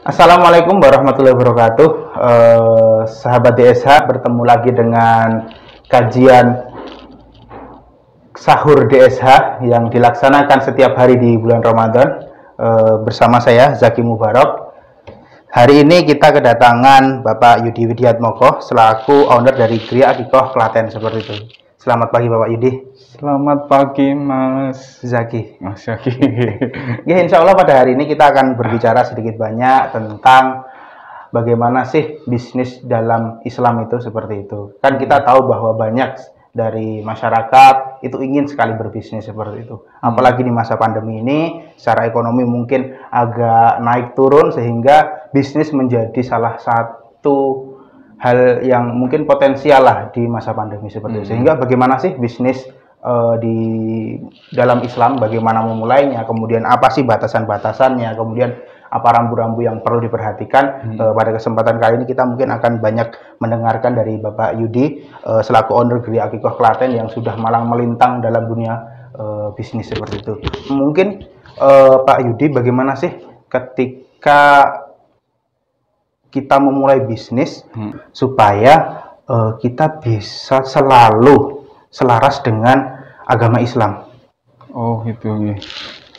Assalamualaikum warahmatullahi wabarakatuh. Sahabat DSH, bertemu lagi dengan kajian sahur DSH yang dilaksanakan setiap hari di bulan Ramadan bersama saya Zaki Mubarak. Hari ini kita kedatangan Bapak Yudi Widiatmoko selaku owner dari Gria Akikoh Klaten seperti itu. Selamat pagi Bapak Yudi. Selamat pagi Mas Zaki. Mas Zaki. Ya, insya Allah pada hari ini kita akan berbicara sedikit banyak tentang bagaimana sih bisnis dalam Islam itu seperti itu. Kan kita tahu bahwa banyak dari masyarakat itu ingin sekali berbisnis seperti itu. Apalagi di masa pandemi ini, secara ekonomi mungkin agak naik turun sehingga bisnis menjadi salah satu hal yang mungkin potensial lah di masa pandemi seperti itu. Sehingga bagaimana sih bisnis di dalam Islam, bagaimana memulainya, kemudian apa sih batasan-batasannya, kemudian apa rambu-rambu yang perlu diperhatikan. Pada kesempatan kali ini kita mungkin akan banyak mendengarkan dari Bapak Yudi selaku owner Gria Akikoh Klaten yang sudah malang melintang dalam dunia bisnis seperti itu. Mungkin Pak Yudi, bagaimana sih ketika kita memulai bisnis supaya kita bisa selalu selaras dengan agama Islam? Oh gitu ya.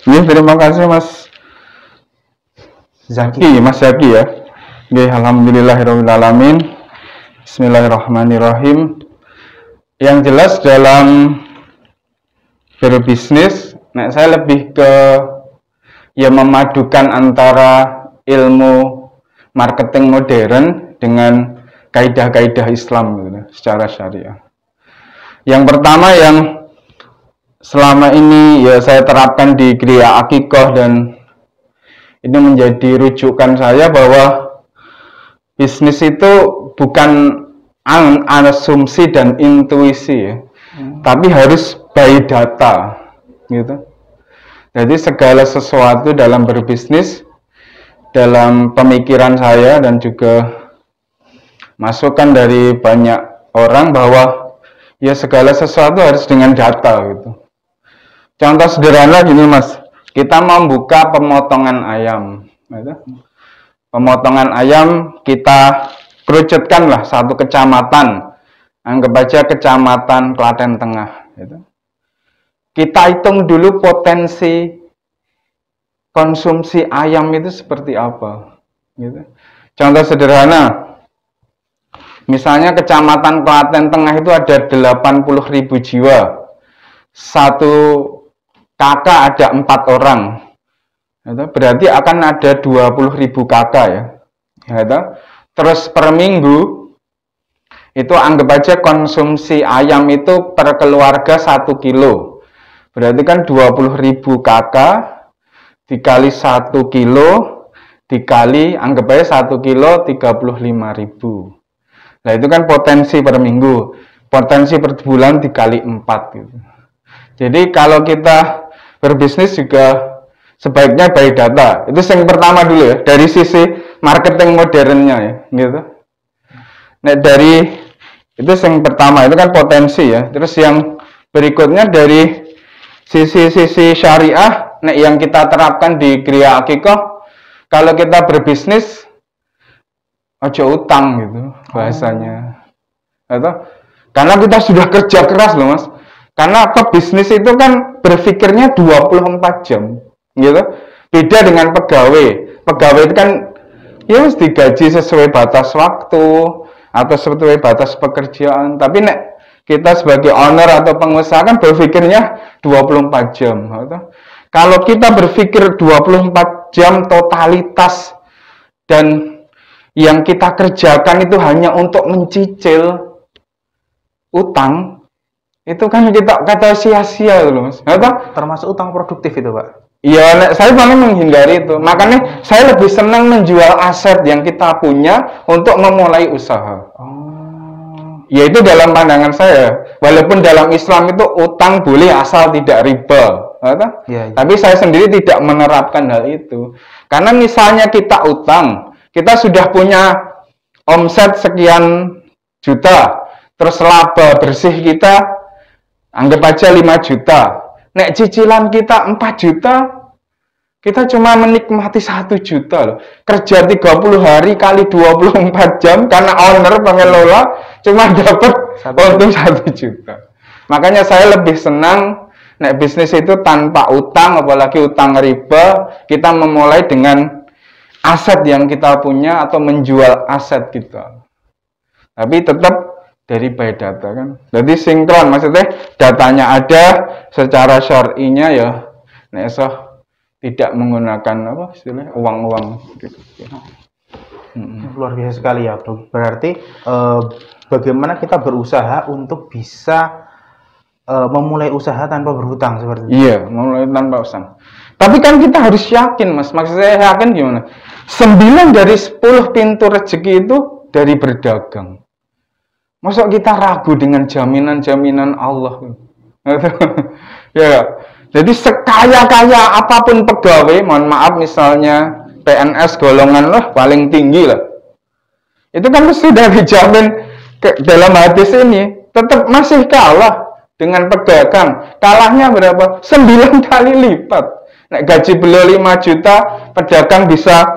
Ya, terima kasih Mas Zaki, Mas Zaki ya. Ya, alhamdulillahirobbilalamin. Bismillahirrahmanirrahim. Yang jelas dalam berbisnis, saya lebih ke memadukan antara ilmu marketing modern dengan kaidah-kaidah Islam gitu, secara syariah. Yang pertama yang selama ini saya terapkan di Gria Akikoh dan ini menjadi rujukan saya bahwa bisnis itu bukan asumsi dan intuisi tapi harus by data gitu. Jadi segala sesuatu dalam berbisnis, dalam pemikiran saya dan juga masukan dari banyak orang bahwa segala sesuatu harus dengan data gitu. Contoh sederhana gini Mas, kita membuka pemotongan ayam gitu. Pemotongan ayam kita kerucutkan lah satu kecamatan, anggap aja kecamatan Klaten Tengah gitu. Kita hitung dulu potensi konsumsi ayam itu seperti apa gitu. Contoh sederhana, misalnya kecamatan Klaten Tengah itu ada 80.000 jiwa, satu kakak ada 4 orang, gitu. Berarti akan ada 20.000 kakak ya gitu. Terus per minggu itu anggap aja konsumsi ayam itu per keluarga 1 kilo, berarti kan 20.000 kakak dikali 1 kilo dikali anggap aja 1 kilo 35.000. Nah itu kan potensi per minggu, potensi per bulan dikali 4 gitu. Jadi kalau kita berbisnis juga sebaiknya by data. Itu yang pertama dulu ya, dari sisi marketing modernnya ya gitu. Nah dari itu yang pertama, itu kan potensi ya. Terus yang berikutnya dari sisi syariah, yang kita terapkan di Gria Akikoh, kalau kita berbisnis ojo utang gitu bahasanya. Atau karena kita sudah kerja keras loh Mas. Karena pebisnis itu kan berpikirnya 24 jam gitu. Beda dengan pegawai. Pegawai itu kan harus digaji sesuai batas waktu atau sesuai batas pekerjaan. Tapi kita sebagai owner atau pengusaha kan berpikirnya 24 jam gitu. Kalau kita berpikir 24 jam totalitas dan yang kita kerjakan itu hanya untuk mencicil utang, itu kan kita kata sia-sia loh Mas. Termasuk utang produktif itu Pak? Iya, saya paling menghindari itu. Makanya saya lebih senang menjual aset yang kita punya untuk memulai usaha. Ya itu dalam pandangan saya. Walaupun dalam Islam itu utang boleh asal tidak riba. Ya. Tapi saya sendiri tidak menerapkan hal itu. Karena misalnya kita utang, kita sudah punya omset sekian juta, terus laba bersih kita anggap aja 5 juta. Nek cicilan kita 4 juta, Kita cuma menikmati 1 juta loh. Kerja 30 hari kali 24 jam karena owner pengelola cuma dapat untung 1 juta. Makanya saya lebih senang nek bisnis itu tanpa utang, apalagi utang riba, kita memulai dengan aset yang kita punya atau menjual aset kita. Tapi tetap dari by data kan. Jadi sinkron, maksudnya datanya ada, secara syar'inya ya nek tidak menggunakan apa istilahnya uang-uang gitu. Luar biasa sekali ya, Bro. Berarti bagaimana kita berusaha untuk bisa memulai usaha tanpa berhutang seperti itu? Iya, memulai tanpa utang. Tapi kan kita harus yakin, Mas. Maksud saya yakin gimana? 9 dari 10 pintu rezeki itu dari berdagang. Masa kita ragu dengan jaminan-jaminan Allah? Ya, jadi sekaya-kaya apapun pegawai, mohon maaf misalnya PNS golongan lah paling tinggi lah. Itu kan sudah dijamin dalam hadis ini, tetap masih kalah dengan pedagang. Kalahnya berapa? 9 kali lipat. Nek gaji beliau 5 juta, pedagang bisa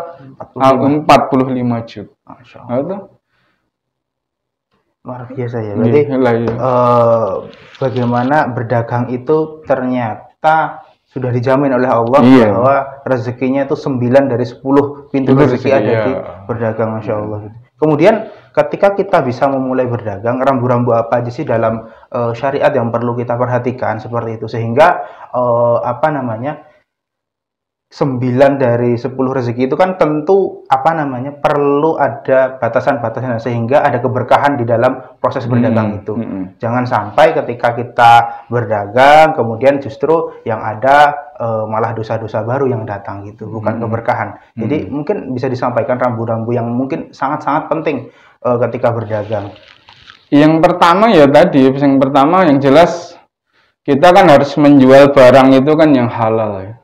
45 juta. Masya Allah. Luar biasa ya. Berarti bagaimana berdagang itu ternyata sudah dijamin oleh Allah bahwa rezekinya itu 9 dari 10 pintu rezeki ada di berdagang, Masya Allah. Kemudian ketika kita bisa memulai berdagang, rambu-rambu apa aja sih dalam syariat yang perlu kita perhatikan seperti itu, sehingga 9 dari 10 rezeki itu kan tentu perlu ada batasan-batasan sehingga ada keberkahan di dalam proses berdagang itu. Jangan sampai ketika kita berdagang kemudian justru yang ada malah dosa-dosa baru yang datang gitu, bukan keberkahan. Jadi mungkin bisa disampaikan rambu-rambu yang mungkin sangat-sangat penting ketika berdagang. Yang pertama ya tadi, yang jelas kita kan harus menjual barang itu kan yang halal ya,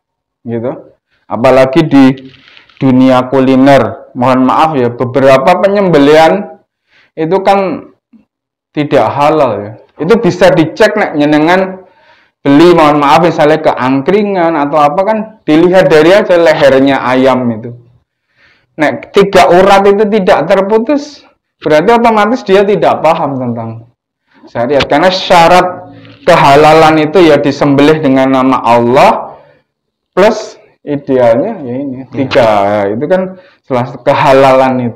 gitu. Apalagi di dunia kuliner, mohon maaf ya, beberapa penyembelihan itu kan tidak halal ya. Itu bisa dicek nek nyenengan beli, mohon maaf misalnya ke angkringan atau apa kan, dilihat dari aja lehernya ayam itu. Nek 3 urat itu tidak terputus, berarti otomatis dia tidak paham tentang syariat. Karena syarat kehalalan itu ya disembelih dengan nama Allah plus idealnya ya ini 3 itu kan setelah kehalalan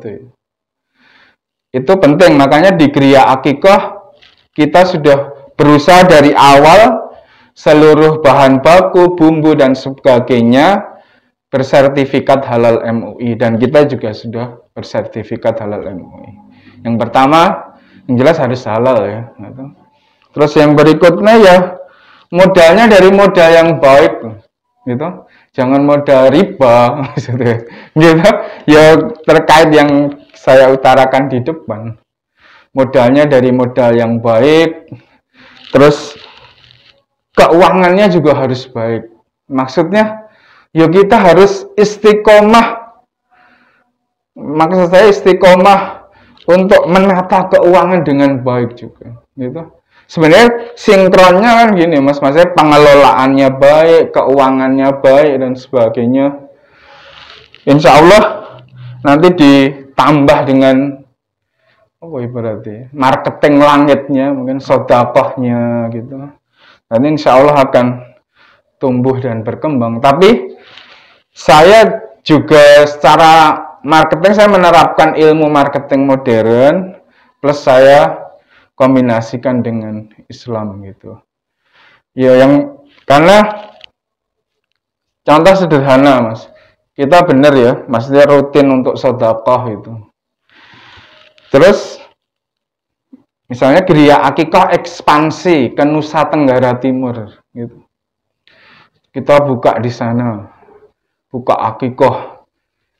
itu penting. Makanya di Gria Akikoh kita sudah berusaha dari awal seluruh bahan baku, bumbu dan sebagainya bersertifikat halal MUI, dan kita juga sudah bersertifikat halal MUI. Yang pertama yang jelas harus halal ya. Terus yang berikutnya ya modalnya dari modal yang baik gitu. Jangan modal riba, maksudnya, gitu. Ya terkait yang saya utarakan di depan, modalnya dari modal yang baik, terus keuangannya juga harus baik. Maksudnya, ya kita harus istiqomah. Maksud saya istiqomah untuk menata keuangan dengan baik juga, gitu. Sebenarnya sinkronnya kan gini, Mas, maksudnya pengelolaannya baik, keuangannya baik dan sebagainya. Insya Allah nanti ditambah dengan apa ibaratnya marketing langitnya, mungkin sedekahnya gitu. Nanti insya Allah akan tumbuh dan berkembang. Tapi saya juga secara marketing saya menerapkan ilmu marketing modern plus saya kombinasikan dengan Islam gitu. Ya karena contoh sederhana, Mas. Kita benar ya, maksudnya rutin untuk sedekah itu. Terus misalnya Gria Akikoh ekspansi ke Nusa Tenggara Timur gitu. Kita buka di sana. Buka Akikoh.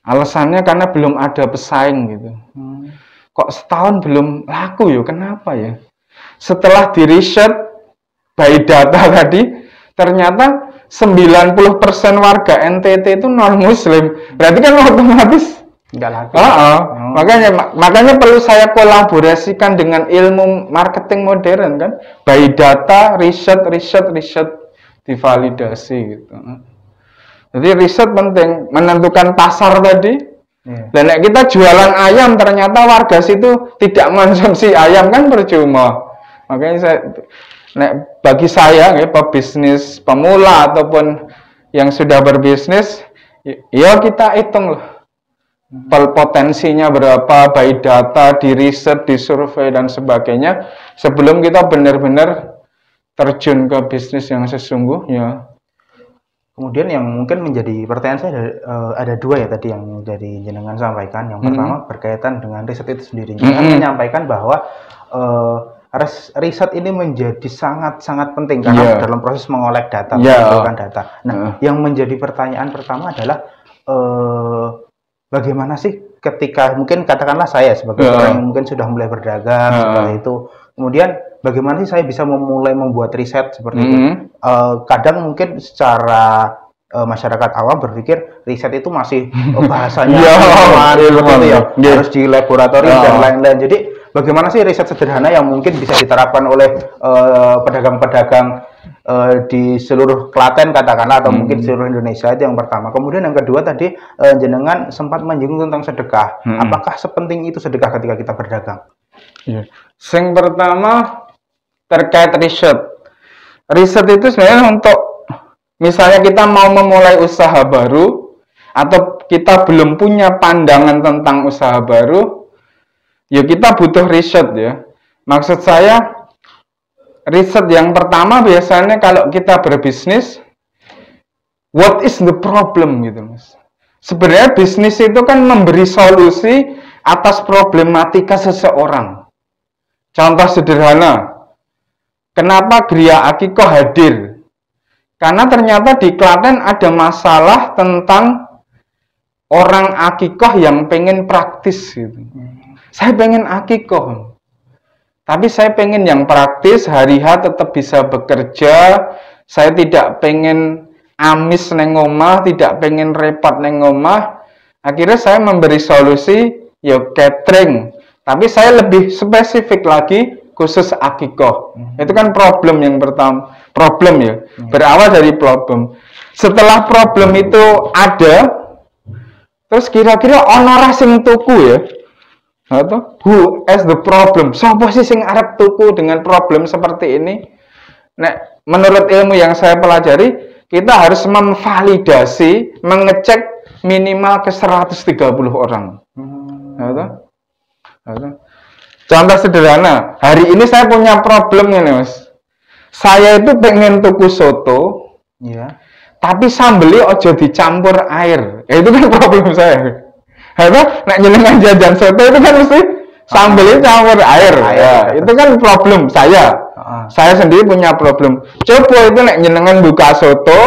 Alasannya karena belum ada pesaing gitu. Kok setahun belum laku ya? Kenapa ya? Setelah di riset by data tadi, ternyata 90% warga NTT itu non muslim. Berarti kan otomatis nggak laku. Makanya perlu saya kolaborasikan dengan ilmu marketing modern kan. By data, riset, divalidasi gitu. Jadi riset penting, menentukan pasar tadi. Iya. Dan nek kita jualan ayam ternyata warga situ tidak mengonsumsi ayam kan percuma. Makanya bagi saya ya, pebisnis pemula ataupun yang sudah berbisnis, ya kita hitung lah potensinya berapa, by data, di riset, di survei dan sebagainya sebelum kita benar-benar terjun ke bisnis yang sesungguhnya. Kemudian yang mungkin menjadi pertanyaan saya ada dua ya tadi yang dari jenengan sampaikan. Yang pertama berkaitan dengan riset itu sendiri. Jenengan menyampaikan bahwa riset ini menjadi sangat-sangat penting karena dalam proses mengolek data, mengumpulkan data. Nah, yang menjadi pertanyaan pertama adalah bagaimana sih ketika mungkin katakanlah saya sebagai orang yang mungkin sudah mulai berdagang seperti itu, kemudian bagaimana sih saya bisa mulai membuat riset seperti itu? Kadang mungkin secara masyarakat awam berpikir riset itu masih bahasanya harus di laboratorium dan lain-lain. Jadi bagaimana sih riset sederhana yang mungkin bisa diterapkan oleh pedagang-pedagang di seluruh Klaten katakanlah atau mungkin seluruh Indonesia? Itu yang pertama. Kemudian yang kedua tadi jenengan sempat menyinggung tentang sedekah. Apakah sepenting itu sedekah ketika kita berdagang? Yang pertama terkait riset. Riset itu sebenarnya untuk misalnya kita mau memulai usaha baru atau kita belum punya pandangan tentang usaha baru, ya kita butuh riset ya. Maksud saya riset yang pertama biasanya kalau kita berbisnis, what is the problem gitu Mas. Sebenarnya bisnis itu kan memberi solusi atas problematika seseorang. Contoh sederhana, kenapa Gria Akikoh hadir? Karena ternyata di Klaten ada masalah tentang orang akikoh yang pengen praktis gitu. Saya pengen akikoh, tapi saya pengen yang praktis, hari H tetap bisa bekerja. Saya tidak pengen amis neng omah, tidak pengen repot neng omah. Akhirnya saya memberi solusi, ya catering. Tapi saya lebih spesifik lagi, khusus akikoh. Itu kan problem yang pertama. Problem ya, berawal dari problem. Setelah problem itu ada, terus kira-kira ono sing tuku ya, atau who has the problem? Siapa sih sing arep tuku dengan problem seperti ini? Nah, menurut ilmu yang saya pelajari, kita harus memvalidasi, mengecek minimal ke 130 orang. Contoh sederhana, hari ini saya punya problem ini Mas. Saya itu pengen tuku soto, tapi sambelnya ojo dicampur air. Itu kan problem saya. Nek jenengan jajan soto itu kan mesti sambelnya campur air. Itu kan problem saya. Saya sendiri punya problem. Coba itu nek jenengan buka soto,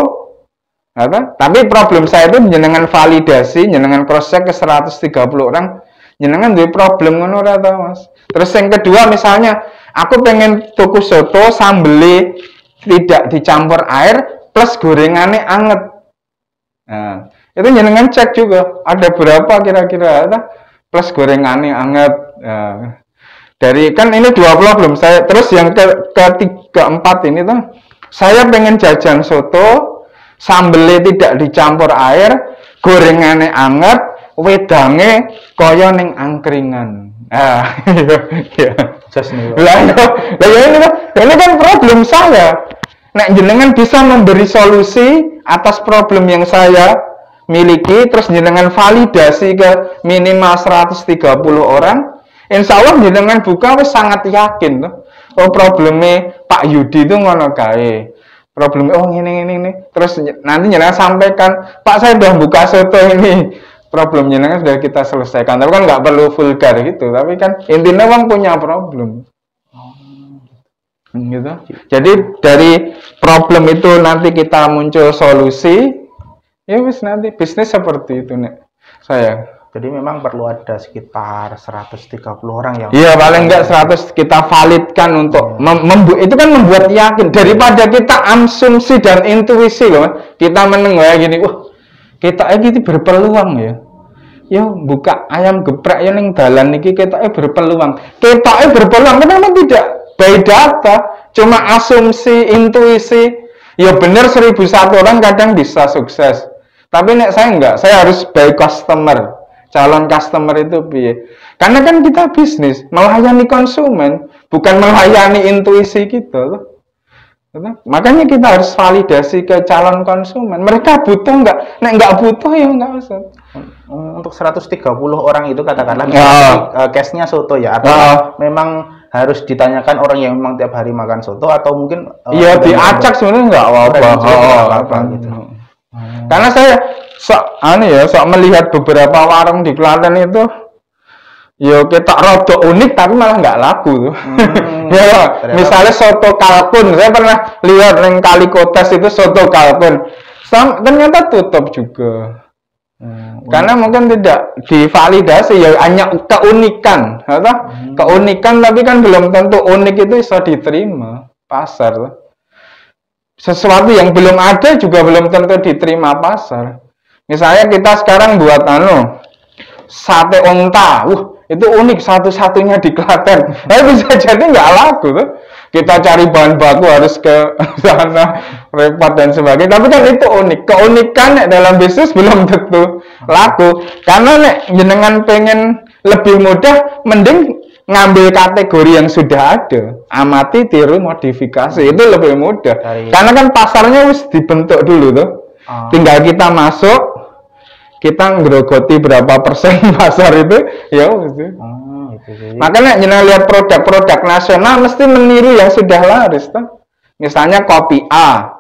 tapi problem saya itu jenengan validasi, jenengan cross check ke 130 orang. Jenengan duwe problem ngono ora ta, Mas? Terus yang kedua misalnya aku pengen tuku soto sambelnya tidak dicampur air plus gorengannya anget. Nah, itu jenengan cek juga ada berapa kira-kira plus gorengannya anget. Nah, dari kan ini dua problem saya. Terus yang keempat ini tuh saya pengen jajan soto sambelnya tidak dicampur air, gorengannya anget, wedange kaya ning angkringan. Iya. Ini kan problem saya. Nek jenengan bisa memberi solusi atas problem yang saya miliki, terus jenengan validasi ke minimal 130 orang, insya Allah jenengan buka wis sangat yakin tuh. Oh problemnya Pak Yudi itu ngono kae. Problemnya oh ini. Terus nanti jenengan sampaikan, Pak saya udah buka soto ini. Problemnya kan sudah kita selesaikan, tapi kan nggak perlu vulgar gitu, tapi kan intinya orang punya problem. Gitu. Jadi dari problem itu nanti kita muncul solusi, ya wis nanti bisnis seperti itu nek saya. Jadi memang perlu ada sekitar 130 orang yang iya paling enggak 100 kita validkan untuk itu kan membuat yakin daripada kita asumsi dan intuisi loh. Kita menengok gini, wah kita gitu berpeluang ya. Yo buka ayam geprek ya ning dalan niki ketoke berpeluang. Ketoke berpeluang kenapa tidak? By data, cuma asumsi, intuisi. Ya bener 1001 orang kadang bisa sukses. Tapi nek saya enggak, saya harus by customer. Calon customer itu piye? Karena kan kita bisnis, melayani konsumen, bukan melayani intuisi kita loh. Makanya kita harus validasi ke calon konsumen. Mereka butuh enggak? Nek enggak butuh ya enggak usah. Untuk 130 orang itu katakanlah case-nya soto ya, atau memang harus ditanyakan orang yang memang tiap hari makan soto, atau mungkin iya diacak sebenarnya enggak apa-apa gitu. Karena saya sok melihat beberapa warung di Klaten itu, ya kita rodok unik tapi malah nggak laku tuh. Ya, misalnya soto kalkun, saya pernah lihat yang Kalikotes itu soto kalkun, ternyata tutup juga. Karena mungkin tidak divalidasi, ya hanya keunikan, atau keunikan tapi kan belum tentu unik itu bisa diterima pasar. Sesuatu yang belum ada juga belum tentu diterima pasar. Misalnya kita sekarang buat sate onta, itu unik satu-satunya di Klaten. Tapi bisa jadi nggak laku tuh. Kita cari bahan baku harus ke sana, repot dan sebagainya. Tapi kan itu unik. Keunikan dalam bisnis belum tentu laku. Karena jenengan pengen lebih mudah, mending ngambil kategori yang sudah ada, amati, tiru, modifikasi, itu lebih mudah. Karena kan pasarnya harus dibentuk dulu tuh. Tinggal kita masuk, kita ngerogoti berapa persen pasar itu, ya mesti. Makanya jangan lihat produk-produk nasional mesti meniru yang sudah laris tuh. Misalnya kopi A,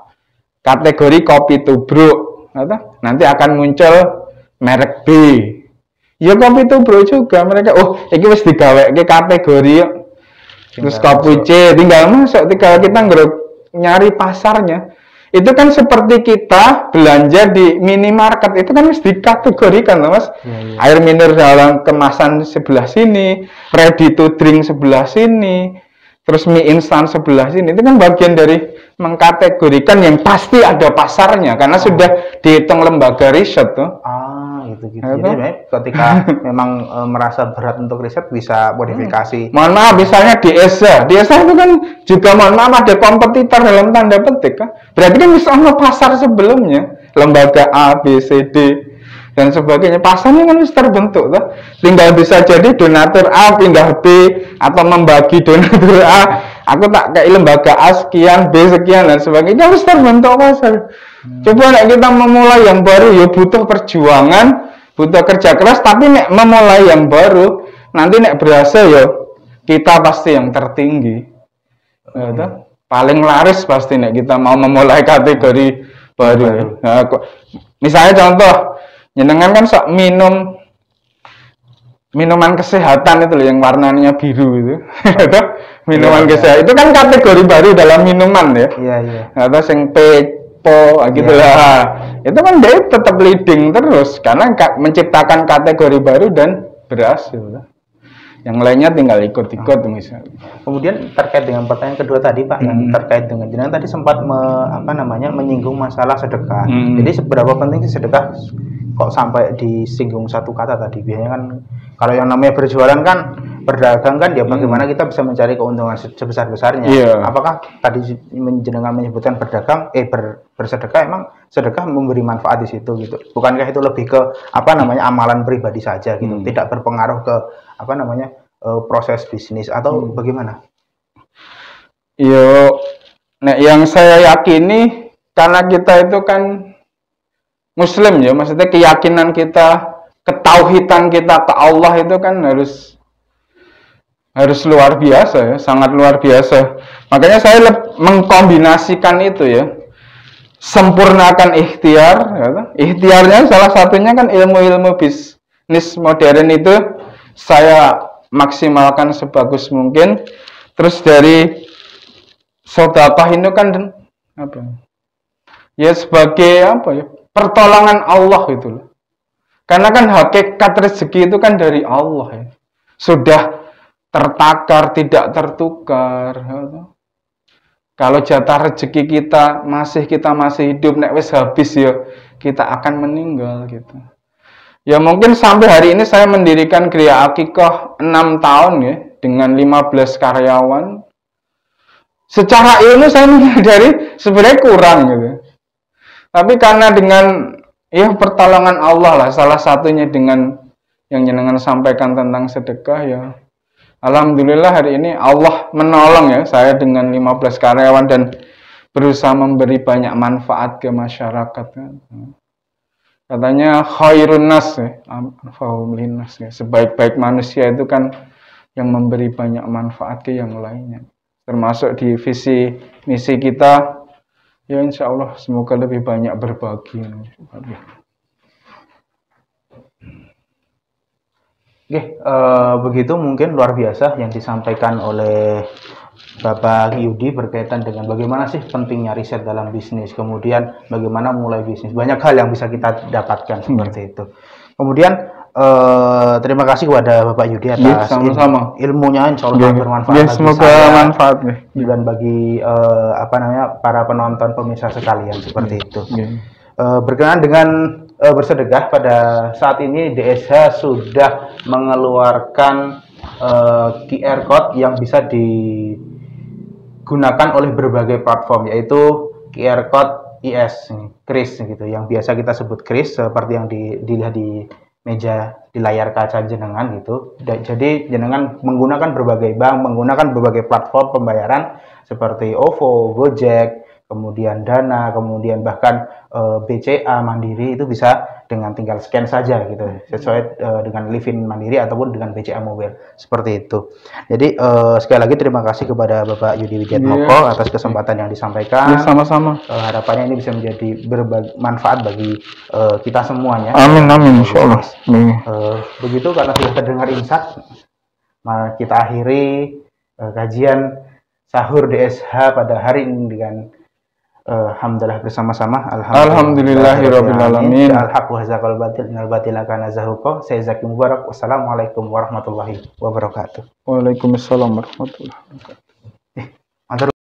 kategori kopi tubruk, nanti akan muncul merek B. Ya kopi tubruk juga mereka. Ini wis digaweke kategori. Terus kopi C tinggal masuk, tinggal kita nyari pasarnya. Itu kan seperti kita belanja di minimarket, itu kan harus dikategorikan loh mas. Air mineral kemasan sebelah sini, ready to drink sebelah sini, terus mie instan sebelah sini. Itu kan bagian dari mengkategorikan yang pasti ada pasarnya, karena sudah dihitung lembaga riset tuh. Gitu. Jadi ketika memang merasa berat untuk riset, bisa modifikasi. Mohon maaf, misalnya di ESA itu kan juga mohon maaf ada kompetitor dalam tanda petik kan. Berarti kan bisa ada pasar sebelumnya, lembaga A, B, C, D dan sebagainya. Pasarnya kan harus terbentuk tuh. Tinggal bisa jadi donatur A pindah B, atau membagi donatur A. Aku tak kayak lembaga A sekian, B sekian dan sebagainya, harus terbentuk pasar. Coba kita memulai yang baru, ya butuh perjuangan, butuh kerja keras, tapi memulai yang baru, nanti berhasil ya kita pasti yang tertinggi. Paling laris pasti kita mau memulai kategori baru. Nah, misalnya contoh, jenengan kan sok minuman kesehatan itu loh, yang warnanya biru itu. Minuman kesehatan itu kan kategori baru dalam minuman ya. Atau yang gitulah. Itu kan dia tetap leading terus karena menciptakan kategori baru dan berhasil. Yang lainnya tinggal ikut-ikut misalnya. Kemudian terkait dengan pertanyaan kedua tadi Pak, yang terkait dengan jenengan tadi sempat menyinggung masalah sedekah. Jadi seberapa penting sih sedekah? Kok sampai disinggung satu kata tadi? Biasanya kan kalau yang namanya berjualan kan, berdagang kan, ya bagaimana kita bisa mencari keuntungan sebesar-besarnya. Apakah tadi jenengan menyebutkan berdagang, bersedekah, emang sedekah memberi manfaat di situ gitu? Bukankah itu lebih ke amalan pribadi saja gitu, tidak berpengaruh ke proses bisnis atau bagaimana? Yang saya yakini, karena kita itu kan Muslim ya, maksudnya keyakinan kita, ketauhidan kita ke Allah itu kan harus luar biasa ya, sangat luar biasa. Makanya saya mengkombinasikan itu ya, sempurnakan ikhtiar. Ikhtiarnya salah satunya kan ilmu-ilmu bisnis modern itu saya maksimalkan sebagus mungkin. Terus dari sedekah itu kan sebagai pertolongan Allah itu loh. Karena kan hakikat rezeki itu kan dari Allah ya. Sudah tertakar, tidak tertukar. Kalau jatah rezeki kita masih hidup, nek wis habis ya kita akan meninggal gitu. Ya mungkin sampai hari ini saya mendirikan Gria Akikoh 6 tahun ya, dengan 15 karyawan. Secara ilmu saya menyadari sebenarnya kurang gitu. Tapi karena dengan ya pertolongan Allah lah, salah satunya dengan yang jenengan sampaikan tentang sedekah ya. Alhamdulillah hari ini Allah menolong ya saya dengan 15 karyawan dan berusaha memberi banyak manfaat ke masyarakat. Katanya khairun nas ya, anfa'uhum linnas ya. Sebaik-baik manusia itu kan yang memberi banyak manfaat ke yang lainnya. Termasuk di visi misi kita, ya insya Allah semoga lebih banyak berbagi. Oke, begitu mungkin luar biasa yang disampaikan oleh Bapak Yudi berkaitan dengan bagaimana sih pentingnya riset dalam bisnis, kemudian bagaimana mulai bisnis. Banyak hal yang bisa kita dapatkan seperti itu. Kemudian terima kasih kepada Bapak Yudi atas sama-sama. ilmunya, insya Allah bermanfaat bagi semoga saya manfaat dan bagi para penonton pemirsa sekalian seperti itu. Berkenaan dengan bersedekah, pada saat ini DSH sudah mengeluarkan QR code yang bisa digunakan oleh berbagai platform, yaitu QR code IS, KRIS gitu, yang biasa kita sebut KRIS seperti yang dilihat di meja di layar kaca jenengan gitu. Jadi jenengan menggunakan berbagai bank, menggunakan berbagai platform pembayaran seperti OVO, Gojek, kemudian Dana, kemudian bahkan BCA, Mandiri, itu bisa dengan tinggal scan saja gitu, sesuai dengan Livin Mandiri ataupun dengan BCA Mobile, seperti itu. Jadi sekali lagi terima kasih kepada Bapak Yudi Widiatmoko atas kesempatan yang disampaikan. Sama-sama. Harapannya ini bisa menjadi bermanfaat bagi kita semuanya. Amin, insya Allah. Begitu, karena sudah terdengar insat, maka kita akhiri kajian sahur DSH pada hari ini dengan alhamdulillah bersama-sama. Alhamdulillahirrabbilalamin. Al-haq wa zaqal batil innal batila kana zahuqa. Saya Zaki Mubarak. Wassalamualaikum warahmatullahi wabarakatuh. Waalaikumsalam warahmatullahi wabarakatuh.